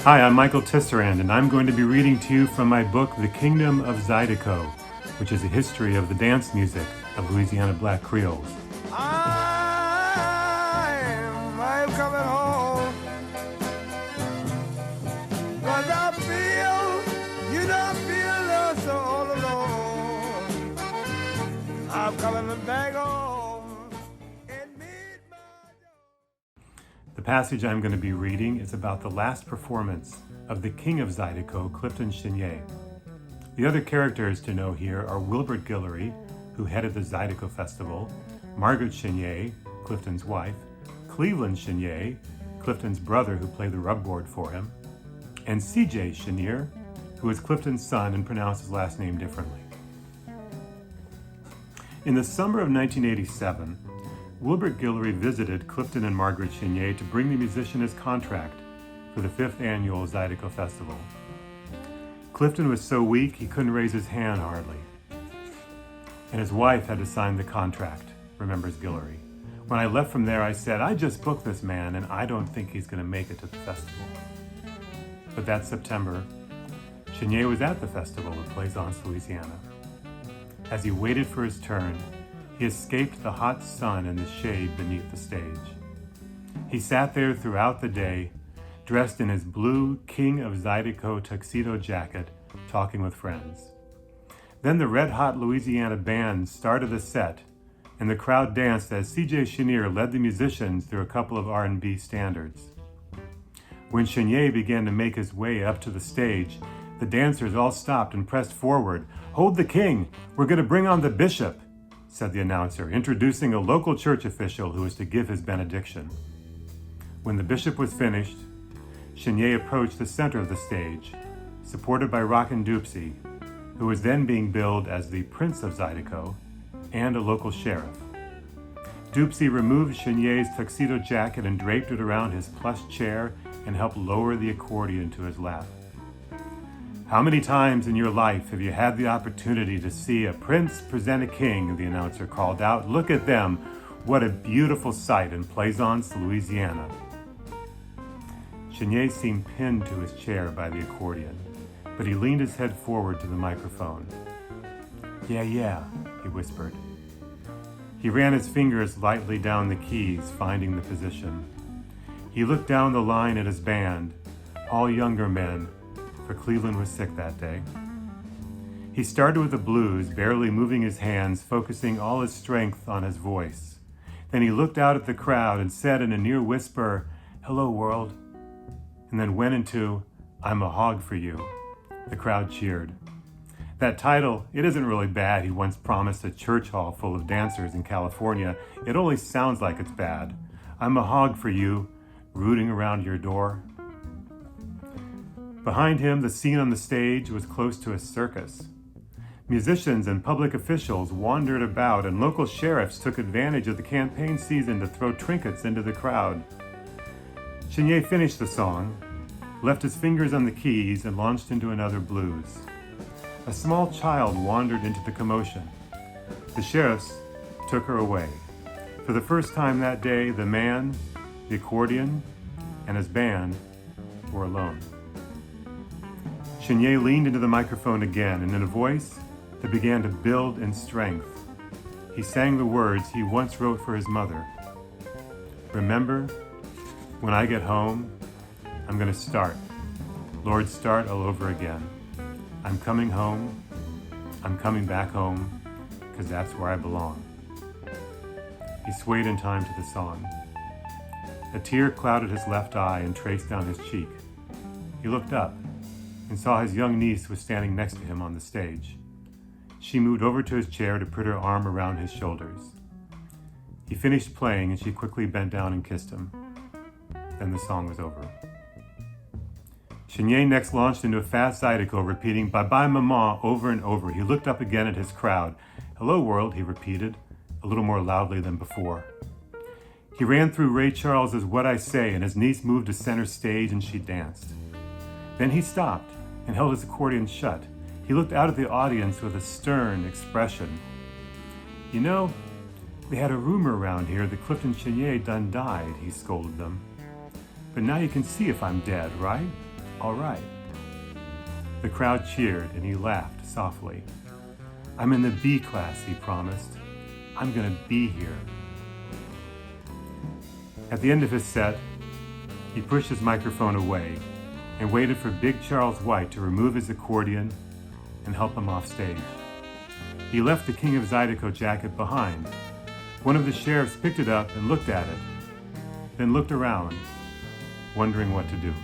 Hi, I'm Michael Tisserand, and I'm going to be reading to you from my book, The Kingdom of Zydeco, which is a history of the dance music of Louisiana Black Creoles. I'm coming home, 'cause I feel so all alone. I'm coming back home and meet my The passage I'm going to be reading is about the last performance of the King of Zydeco, Clifton Chenier. The other characters to know here are Wilbert Guillory, who headed the Zydeco Festival, Margaret Chenier, Clifton's wife, Cleveland Chenier, Clifton's brother who played the rubboard for him, and C.J. Chenier, who is Clifton's son and pronounced his last name differently. In the summer of 1987, Wilbert Guillory visited Clifton and Margaret Chenier to bring the musician his contract for the 5th annual Zydeco Festival. Clifton was so weak he couldn't raise his hand hardly, and his wife had to sign the contract, remembers Guillory. When I left from there, I said, I just booked this man and I don't think he's going to make it to the festival. But that September, Chenier was at the festival of Plaisance, Louisiana. As he waited for his turn, he escaped the hot sun and the shade beneath the stage. He sat there throughout the day, dressed in his blue King of Zydeco tuxedo jacket, talking with friends. Then the red-hot Louisiana band started the set, and the crowd danced as C.J. Chenier led the musicians through a couple of R&B standards. When Chenier began to make his way up to the stage, the dancers all stopped and pressed forward. "Hold the king! We're going to bring on the bishop," said the announcer, introducing a local church official who was to give his benediction. When the bishop was finished, Chenier approached the center of the stage, supported by Rockin' Doopsie, who was then being billed as the Prince of Zydeco, and a local sheriff. Doopsie removed Chenier's tuxedo jacket and draped it around his plush chair and helped lower the accordion to his lap. "How many times in your life have you had the opportunity to see a prince present a king?" the announcer called out. "Look at them. What a beautiful sight in Plaisance, Louisiana." Chenier seemed pinned to his chair by the accordion, but he leaned his head forward to the microphone. Yeah, he whispered. He ran his fingers lightly down the keys, finding the position. He looked down the line at his band, all younger men, for Cleveland was sick that day. He started with the blues, barely moving his hands, focusing all his strength on his voice. Then he looked out at the crowd and said in a near whisper, "Hello, world," and then went into, "I'm a hog for you." The crowd cheered. That title, it isn't really bad, he once promised a church hall full of dancers in California. It only sounds like it's bad. "I'm a hog for you," rooting around your door. Behind him, the scene on the stage was close to a circus. Musicians and public officials wandered about, and local sheriffs took advantage of the campaign season to throw trinkets into the crowd. Chenier finished the song, left his fingers on the keys, and launched into another blues. A small child wandered into the commotion. The sheriffs took her away. For the first time that day, the man, the accordion, and his band were alone. Chenier leaned into the microphone again, and in a voice that began to build in strength, he sang the words he once wrote for his mother. "Remember, when I get home, I'm going to start. Lord, start all over again. I'm coming home. I'm coming back home, 'cause that's where I belong." He swayed in time to the song. A tear clouded his left eye and traced down his cheek. He looked up and saw his young niece was standing next to him on the stage. She moved over to his chair to put her arm around his shoulders. He finished playing and she quickly bent down and kissed him. Then the song was over. Chenier next launched into a fast Zydeco, repeating "Bye-bye, Mama" over and over. He looked up again at his crowd. "Hello, world," he repeated, a little more loudly than before. He ran through Ray Charles's What I Say, and his niece moved to center stage and she danced. Then he stopped and held his accordion shut. He looked out at the audience with a stern expression. You know, they had a rumor around here that Clifton Chenier done died, he scolded them. But now you can see if I'm dead, right? All right. The crowd cheered and he laughed softly. I'm in the B class, he promised. I'm gonna be here. At the end of his set, he pushed his microphone away and waited for Big Charles White to remove his accordion and help him off stage. He left the King of Zydeco jacket behind. One of the sheriffs picked it up and looked at it, then looked around, wondering what to do.